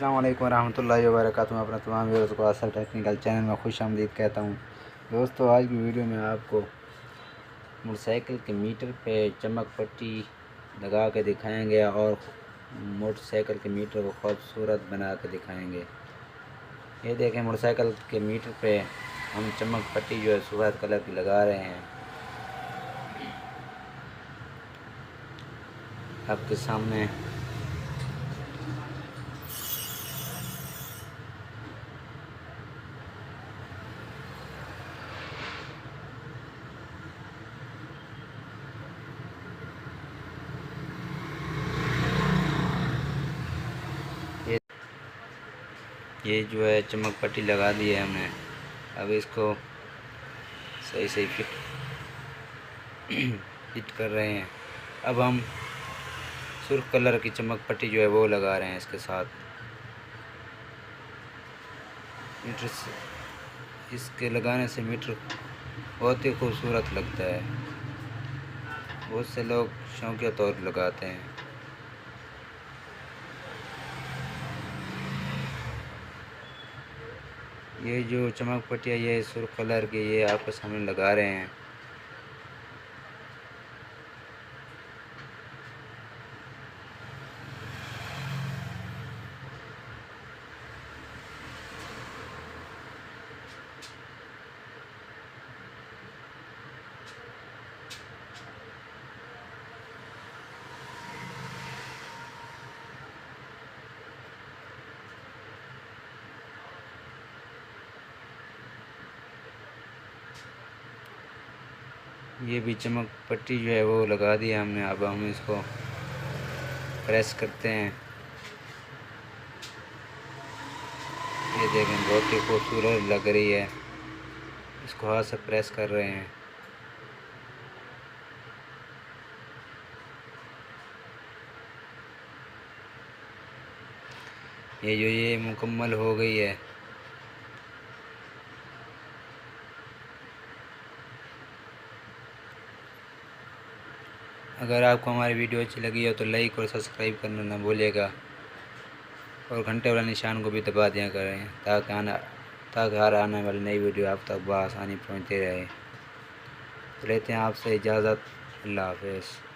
अस्सलाम वालेकुम रहमतुल्लाहि व बरकातुहू। मैं अपना तमाम व्यूअर्स को असर टेक्निकल चैनल में खुश आमदीद कहता हूँ। दोस्तों, आज की वीडियो में आपको मोटरसाइकिल के मीटर पे चमक पट्टी लगा के दिखाएंगे और मोटरसाइकिल के मीटर को खूबसूरत बना के दिखाएंगे। ये देखें, मोटरसाइकिल के मीटर पे हम चमक पट्टी जो है सफ़ेद कलर की लगा रहे हैं। आपके सामने ये जो है चमक पट्टी लगा दी है हमने। अब इसको सही सही फिट कर रहे हैं। अब हम सुर्ख कलर की चमक पट्टी जो है वो लगा रहे हैं इसके साथ। मीटर से इसके लगाने से मीटर बहुत ही खूबसूरत लगता है। बहुत से लोग शौकिया तौर पर लगाते हैं। ये जो चमक पट्टियाँ ये सुर्ख कलर की ये आपके सामने लगा रहे हैं। ये भी चमक पट्टी जो है वो लगा दी है हमने। अब हम इसको प्रेस करते हैं। ये देखें, बहुत ही खूबसूरत लग रही है। इसको हाथ से प्रेस कर रहे हैं। ये मुकम्मल हो गई है। अगर आपको हमारी वीडियो अच्छी लगी हो तो लाइक और सब्सक्राइब करना ना भूलिएगा और घंटे वाला निशान को भी दबा दिया करें ताकि हर आने वाली नई वीडियो आप तक बआसानी पहुँचती रहे। लेते हैं आपसे इजाज़त। अल्लाह हाफ़िज़।